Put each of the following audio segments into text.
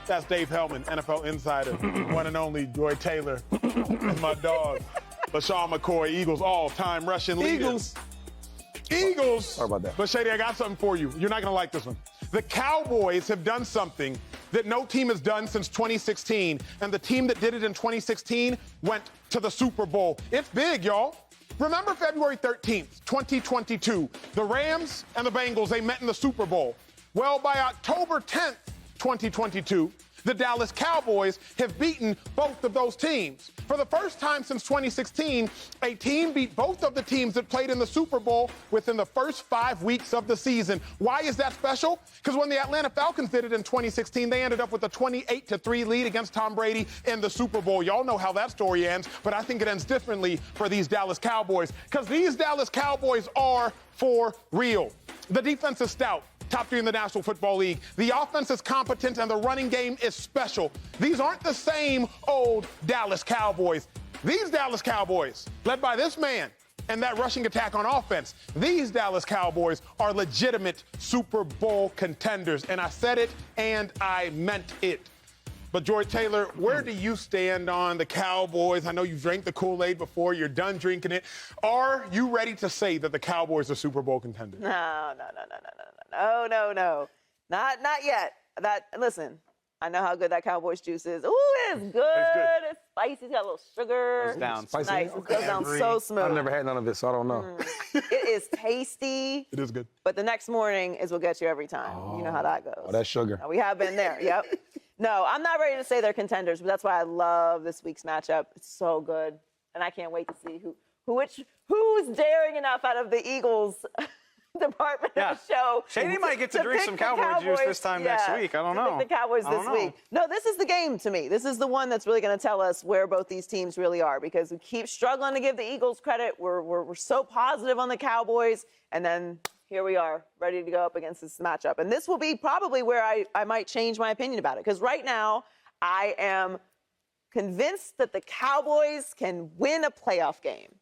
That's Dave Helman, NFL insider, one and only Joy Taylor, and my dog, LeSean McCoy, Eagles all-time rushing leader. Eagles. Sorry about that. But Shady, I got something for you. You're not going to like this one. The Cowboys have done something that no team has done since 2016, and the team that did it in 2016 went to the Super Bowl. It's big, y'all. Remember February 13th, 2022, the Rams and the Bengals, they met in the Super Bowl. Well, by October 10th, 2022, the Dallas Cowboys have beaten both of those teams. For the first time since 2016, a team beat both of the teams that played in the Super Bowl within the first 5 weeks of the season. Why is that special? Because when the Atlanta Falcons did it in 2016, they ended up with a 28-3 lead against Tom Brady in the Super Bowl. Y'all know how that story ends, but I think it ends differently for these Dallas Cowboys, because these Dallas Cowboys are for real. The defense is stout. Top 3 in the National Football League. The offense is competent and the running game is special. These aren't the same old Dallas Cowboys. These Dallas Cowboys, led by this man and that rushing attack on offense, these Dallas Cowboys are legitimate Super Bowl contenders. And I said it and I meant it. But George Taylor, where do you stand on the Cowboys? I know you drank the Kool-Aid before. You're done drinking it. Are you ready to say that the Cowboys are Super Bowl contenders? No. Not yet. Listen, I know how good that Cowboys juice is. Ooh, it's good. It's spicy. It's got a little sugar. Goes down. Nice. It goes down so smooth. I've never had none of it, so I don't know. It is tasty. It is good. But the next morning is what gets you every time. You know how that goes. Oh, that's sugar. We have been there. Yep. No, I'm not ready to say they're contenders, but that's why I love this week's matchup. It's so good. And I can't wait to see who's daring enough out of the Eagles department of the show. Shady might get to drink some Cowboy juice this time next week. I don't know. Pick the Cowboys this week. No, this is the game to me. This is the one that's really going to tell us where both these teams really are, because we keep struggling to give the Eagles credit. We're so positive on the Cowboys, and then here we are, ready to go up against this matchup. And this will be probably where I might change my opinion about it, because right now I am convinced that the Cowboys can win a playoff game.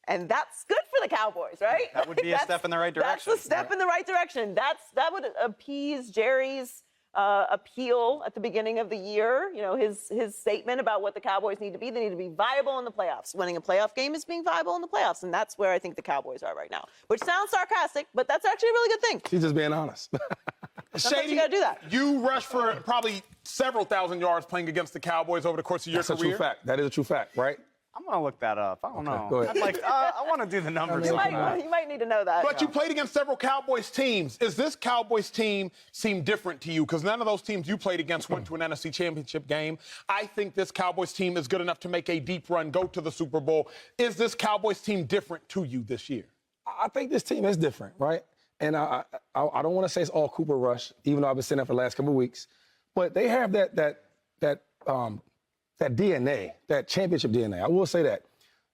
And that's good for the Cowboys, right? That would be a step in the right direction. That's a step in the right direction. That would appease Jerry's appeal at the beginning of the year. You know, his statement about what the Cowboys need to be. They need to be viable in the playoffs. Winning a playoff game is being viable in the playoffs, and that's where I think the Cowboys are right now. Which sounds sarcastic, but that's actually a really good thing. She's just being honest. Sometimes you got to do that. You rushed for probably several thousand yards playing against the Cowboys over the course of your career. That's a true fact. That is a true fact, right? I'm going to look that up. I don't know. Go ahead. I want to do the numbers. You might need to know that. But you played against several Cowboys teams. Is this Cowboys team seem different to you? Because none of those teams you played against went to an NFC Championship game. I think this Cowboys team is good enough to make a deep run, go to the Super Bowl. Is this Cowboys team different to you this year? I think this team is different, right? And I don't want to say it's all Cooper Rush, even though I've been saying that for the last couple of weeks. But they have that DNA, that championship DNA. I will say that.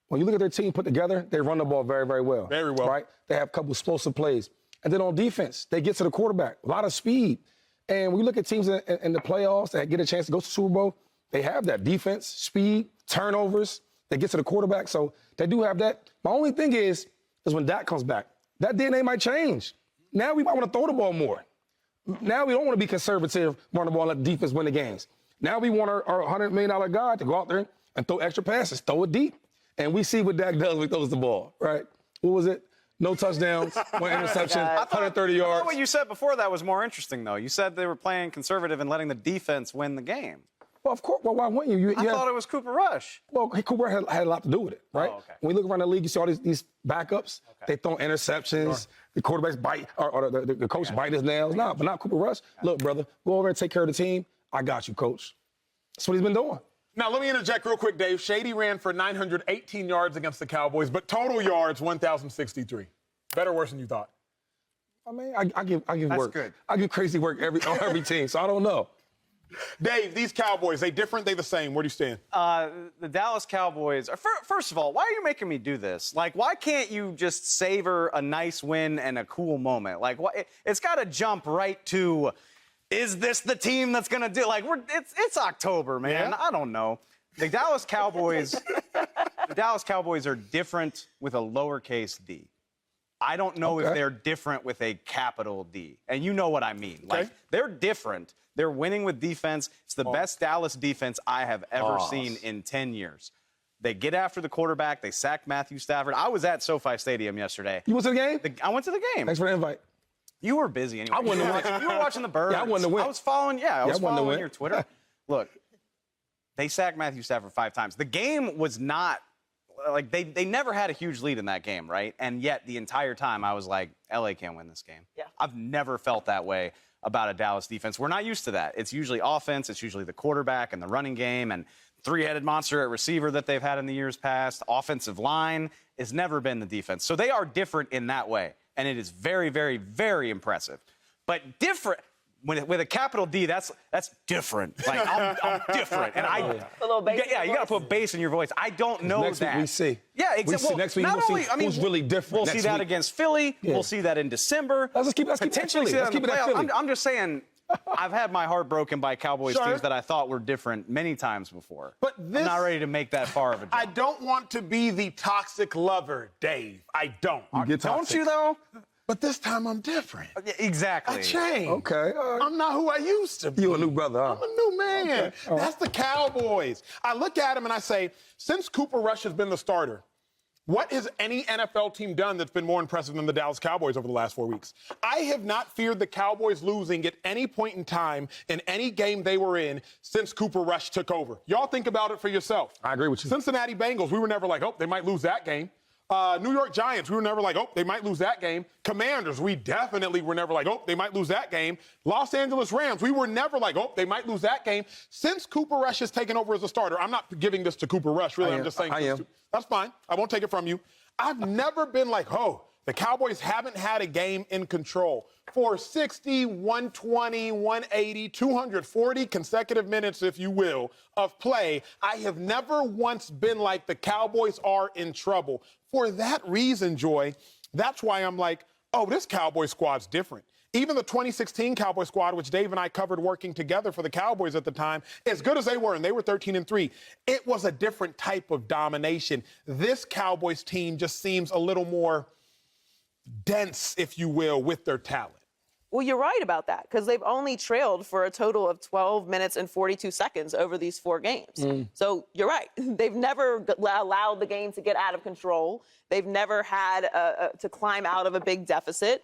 When you look at their team put together, they run the ball very, very well. Very well. Right? They have a couple explosive plays. And then on defense, they get to the quarterback, a lot of speed. And when you look at teams in the playoffs that get a chance to go to the Super Bowl, they have that defense, speed, turnovers. They get to the quarterback, so they do have that. My only thing is when Dak comes back, that DNA might change. Now we might want to throw the ball more. Now we don't want to be conservative, run the ball, and let the defense win the games. Now we want our $100 million guy to go out there and throw extra passes, throw it deep. And we see what Dak does when he throws the ball, right? What was it? No touchdowns, one interception, 130 yards. I thought what you said before that was more interesting, though. You said they were playing conservative and letting the defense win the game. Well, of course. Well, why wouldn't you? I thought it was Cooper Rush. Well, Cooper had a lot to do with it, right? Oh, okay. When you look around the league, you see all these backups. Okay. They throw interceptions. Sure. The quarterbacks bite, or the coach bite his nails. But not Cooper Rush. Look, brother, go over and take care of the team. I got you, coach. That's what he's been doing. Now, let me interject real quick, Dave. Shady ran for 918 yards against the Cowboys, but total yards, 1,063. Better or worse than you thought? I mean, I give That's work. Good. I give crazy work on every team, so I don't know. Dave, these Cowboys, they different, they the same. Where do you stand? The Dallas Cowboys, first of all, why are you making me do this? Like, why can't you just savor a nice win and a cool moment? Like, it's got to jump right to, is this the team that's going to do, like, it's October, man. Yeah. I don't know. The Dallas Cowboys are different with a lowercase d. I don't know if they're different with a capital D. And you know what I mean. Like, they're different. They're winning with defense. It's the best Dallas defense I have ever seen in 10 years. They get after the quarterback. They sack Matthew Stafford. I was at SoFi Stadium yesterday. You went to the game? I went to the game. Thanks for the invite. You were busy anyway. I wanted to win. You were watching the Birds. Yeah, I wanted to win. I was following, I was following your win. Twitter. Look, they sacked Matthew Stafford 5 times. The game was not, like, they never had a huge lead in that game, right? And yet the entire time I was like, LA can't win this game. Yeah. I've never felt that way about a Dallas defense. We're not used to that. It's usually offense. It's usually the quarterback and the running game and three-headed monster at receiver that they've had in the years past. Offensive line has never been the defense. So they are different in that way. And it is very, very, very impressive. But different, with a capital D, that's different. Like, I'm different. And a little bass. Yeah, you got to put bass in your voice. I don't know next that. Week we see. Yeah, exactly. Next week we'll see who's really different. We'll see that against Philly. Yeah. We'll see that in December. Let's keep potentially see that in the playoffs. I'm just saying, I've had my heart broken by Cowboys teams that I thought were different many times before. But I'm not ready to make that far of a jump. I don't want to be the toxic lover, Dave. I don't. Don't you, though? But this time I'm different. Exactly. I changed. Okay. I'm not who I used to be. You a new brother, huh? I'm a new man. Okay. That's the Cowboys. I look at him and I say, since Cooper Rush has been the starter, what has any NFL team done that's been more impressive than the Dallas Cowboys over the last 4 weeks? I have not feared the Cowboys losing at any point in time in any game they were in since Cooper Rush took over. Y'all think about it for yourself. I agree with you. Cincinnati Bengals, we were never like, oh, they might lose that game. New York Giants, we were never like, oh, they might lose that game. Commanders, we definitely were never like, oh, they might lose that game. Los Angeles Rams, we were never like, oh, they might lose that game. Since Cooper Rush has taken over as a starter, I'm not giving this to Cooper Rush, really. I'm just saying. That's fine. I won't take it from you. I've never been like, oh, the Cowboys haven't had a game in control. For 60, 120, 180, 240 consecutive minutes, if you will, of play, I have never once been like the Cowboys are in trouble. For that reason, Joy, that's why I'm like, oh, this Cowboy squad's different. Even the 2016 Cowboy squad, which Dave and I covered working together for the Cowboys at the time, as good as they were, and they were 13-3, it was a different type of domination. This Cowboys team just seems a little more dense, if you will, with their talent. Well, you're right about that, because they've only trailed for a total of 12 minutes and 42 seconds over these 4 games. So you're right. They've never allowed the game to get out of control. They've never had to climb out of a big deficit.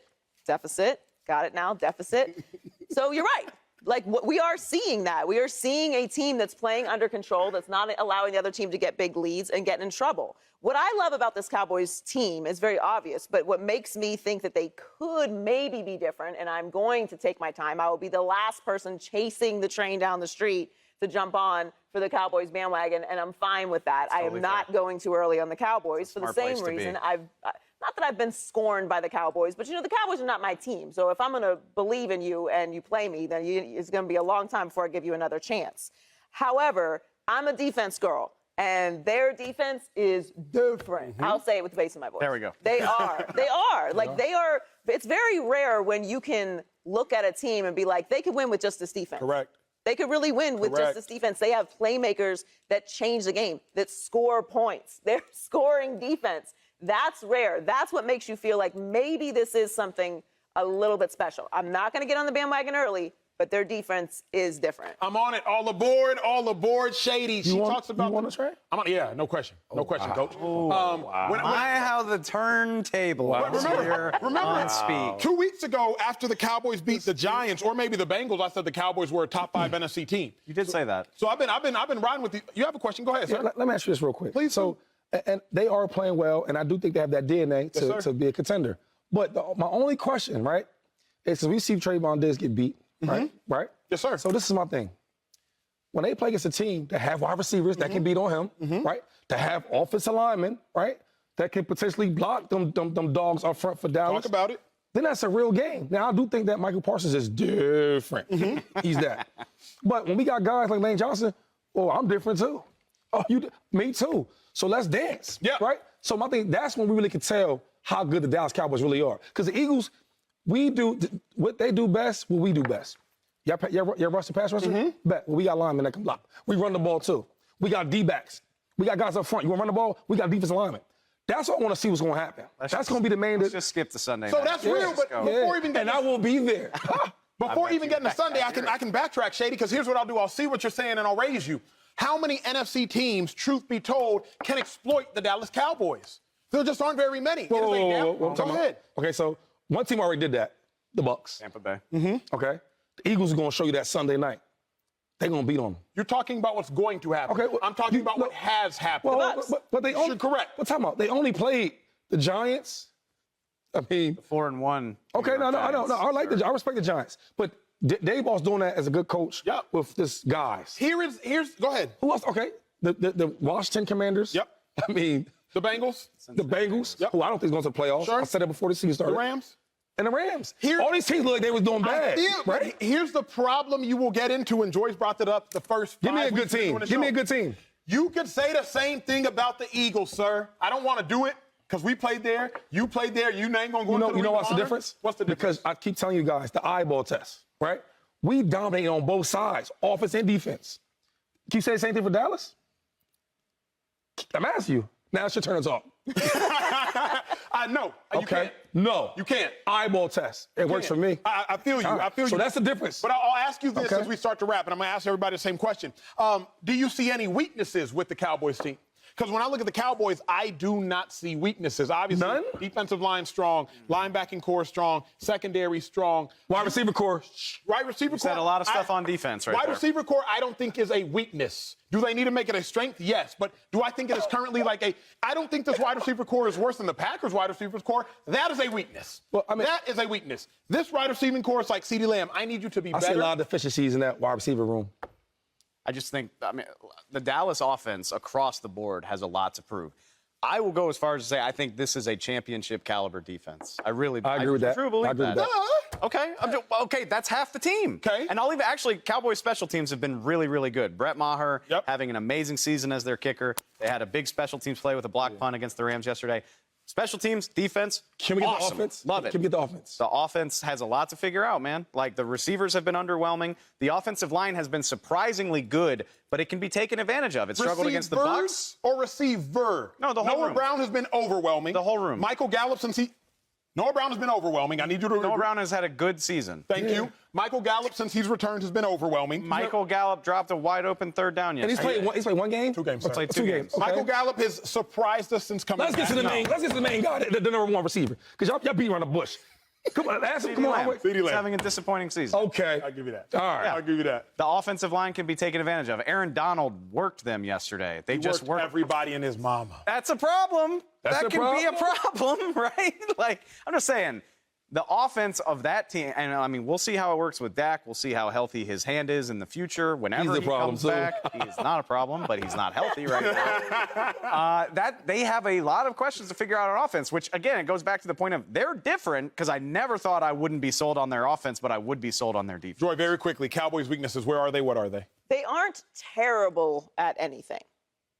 Got it now, deficit. So you're right. Like, we are seeing that. We are seeing a team that's playing under control, that's not allowing the other team to get big leads and get in trouble. What I love about this Cowboys team is very obvious, but what makes me think that they could maybe be different, and I'm going to take my time, I will be the last person chasing the train down the street to jump on for the Cowboys bandwagon, and I'm fine with that. I am not going too early on the Cowboys for the same reason. Not that I've been scorned by the Cowboys, but, you know, the Cowboys are not my team. So if I'm going to believe in you and you play me, then it's going to be a long time before I give you another chance. However, I'm a defense girl, and their defense is different. I'll say it with the bass in my voice. There we go. They are. They are. Like, they are. It's very rare when you can look at a team and be like, they could win with just this defense. Correct. They could really win with just this defense. They have playmakers that change the game, that score points. They're scoring defense. That's rare. That's what makes you feel like maybe this is something a little bit special. I'm not going to get on the bandwagon early, but their defense is different. I'm on it. All aboard, Shady. You want to try? I'm on. Yeah, no question. No question, Coach. How the turntable Remember on speak. 2 weeks ago, after the Cowboys beat the Giants, or maybe the Bengals, I said the Cowboys were a top 5 NFC team. You did say that. So I've been riding with you. You have a question? Go ahead, sir. Yeah, let me ask you this real quick. Please. So, and they are playing well, and I do think they have that DNA to be a contender. But my only question, right, is we see Trayvon Diggs get beat, right? Yes, sir. So this is my thing. When they play against a team that have wide receivers that can beat on him, right, to have offensive linemen, right, that can potentially block them dogs up front for Dallas. Talk about it. Then that's a real game. Now, I do think that Micah Parsons is different. He's that. But when we got guys like Lane Johnson, oh, I'm different too. Oh, me too. So let's dance, right? So my thing, that's when we really can tell how good the Dallas Cowboys really are. Because the Eagles, we do what they do best, what we do best. Y'all rush the pass rusher? Bet. Well, we got linemen that can block. We run the ball too. We got D-backs. We got guys up front. You want to run the ball? We got defensive linemen. That's what I want to see what's going to happen. That's going to be the main. Let's just skip the Sunday So night. that's real, but before even getting and I will be there. Before even getting to Sunday, I can backtrack, Shady, because here's what I'll do. I'll see what you're saying, and I'll raise you. How many NFC teams, truth be told, can exploit the Dallas Cowboys? There just aren't very many. Whoa, Go ahead. Okay, so one team already did that. The Bucks. Tampa Bay. Okay. The Eagles are going to show you that Sunday night. They're going to beat on them. You're talking about what's going to happen. Okay, well, I'm talking about what has happened. Well, but they only, You're correct. What's talking about? They only played the Giants. I mean, 4-1. okay, no. I respect the Giants, but Dave Ball's doing that as a good coach. Yep. With this guys. Here's. Go ahead. Who else? Okay, the Washington Commanders. Yep. I mean, The Bengals. the Bengals. Yep. Who I don't think is going to the playoffs. Sure. I said that before the season started. The Rams. And the Rams. Here- All these teams look like they was doing bad. Right? Here's the problem you will get into, and Joyce brought it up the first Give me a 5 good weeks of team. doing the Give me show. a good team. You could say the same thing about the Eagles, sir. I don't want to do it because we played there. You played there. You ain't going to go into the You know Ring of what's the Honor. difference? What's the difference? Because I keep telling you guys, the eyeball test, right? We dominate on both sides, offense and defense. Can you say the same thing for Dallas? I'm asking you. Now it's your turn to talk. No. You Okay. can't. No. You can't. Eyeball test. It works for me. I feel you. All right. I feel you. So that's the difference. But I'll ask you this Okay. as we start to wrap, and I'm going to ask everybody the same question. Do you see any weaknesses with the Cowboys team? Because when I look at the Cowboys, I do not see weaknesses. Obviously, None? defensive line strong, linebacking core strong, secondary strong. Wide receiver core. Wide receiver core. Said a lot of stuff on defense right Wide there. receiver core, I don't think is a weakness. Do they need to make it a strength? Yes. But do I think it is currently like I don't think this wide receiver core is worse than the Packers wide receivers core. That is a weakness. Well, I mean, that is a weakness. This wide receiving core is like CeeDee Lamb. I need you to be I better. see a lot of deficiencies in that wide receiver room. I just think, the Dallas offense across the board has a lot to prove. I will go as far as to say I think this is a championship caliber defense. I agree with that. I agree with that. Okay, okay, that's half the team. Okay. And I'll even actually, Cowboys special teams have been really, really good. Brett Maher having an amazing season as their kicker. They had a big special teams play with a block punt against the Rams yesterday. Special teams, defense, Can we get awesome. the offense? Love it. Can we get the offense? The offense has a lot to figure out, man. Like, the receivers have been underwhelming. The offensive line has been surprisingly good, but it can be taken advantage of. It struggled against the Bucs. Or receiver? No, the whole Noah room. Brown has been overwhelming. The whole room. Michael Gallup, Noah Brown has been overwhelming. I need you to. Noah Brown has had a good season. Thank you. Michael Gallup, since he's returned, has been overwhelming. Michael Gallup dropped a wide-open third down And yesterday. he's played one game? 2 games, sir. Played Two games. Okay. Michael Gallup has surprised us since coming Let's get back. to the main. Let's get to the main guy, the number one receiver. Because y'all beat around the bush. Come on, ask him. Come on. CeeDee He's Lamb. having a disappointing season. Okay. I'll give you that. All right. I'll give you that. The offensive line can be taken advantage of. Aaron Donald worked them yesterday. They just Worked worked. everybody and his mama. That's a problem. That's that a can be a problem, right? Like, I'm just saying, the offense of that team, and I mean, we'll see how it works with Dak. We'll see how healthy his hand is in the future. Whenever He's a he problem, comes too. back, he's not a problem, but he's not healthy right now. That they have a lot of questions to figure out on offense, which, again, it goes back to the point of they're different, because I never thought I wouldn't be sold on their offense, but I would be sold on their defense. Joy, very quickly, Cowboys' weaknesses. Where are they? What are they? They aren't terrible at anything.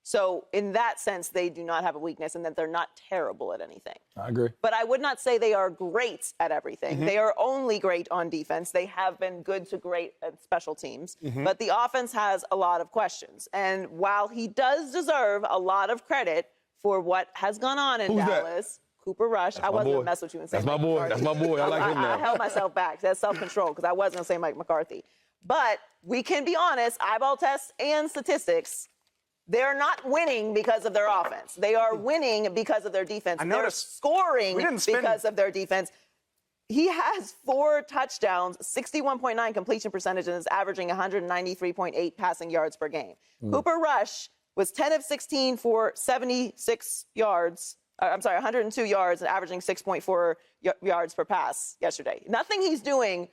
So in that sense, they do not have a weakness and that they're not terrible at anything. I agree. But I would not say they are great at everything. They are only great on defense. They have been good to great at special teams. But the offense has a lot of questions. And while he does deserve a lot of credit for what has gone on in Who's that? Dallas, Cooper Rush. I wasn't going to mess with you and say That's my Mike boy. McCarthy. That's my boy. I like him I now. held myself back. That's self-control because I wasn't going to say Mike McCarthy. But we can be honest, eyeball tests and statistics, they're not winning because of their offense. They are winning because of their defense. They're noticed scoring we didn't spend- because of their defense. He has 4 touchdowns, 61.9 completion percentage, and is averaging 193.8 passing yards per game. Cooper Rush was 10 of 16 for 76 yards. 102 yards and averaging 6.4 yards per pass yesterday. Nothing he's doing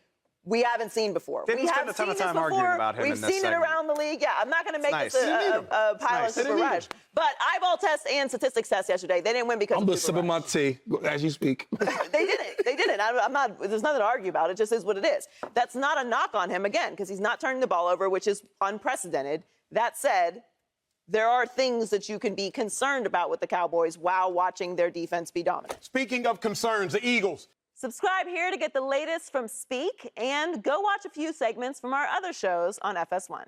we haven't seen before. Didn't we spend have a ton seen of this time before. arguing about him We've in this seen segment. it around the league. Yeah, I'm not going to make Nice. this a pile Nice. of Super Rush. But eyeball test and statistics test yesterday, they didn't win because I'm of just Cooper sipping my Rush. tea as you speak. They didn't. They didn't. I'm not. There's nothing to argue about. It just is what it is. That's not a knock on him again because he's not turning the ball over, which is unprecedented. That said, there are things that you can be concerned about with the Cowboys while watching their defense be dominant. Speaking of concerns, the Eagles. Subscribe here to get the latest from Speak and go watch a few segments from our other shows on FS1.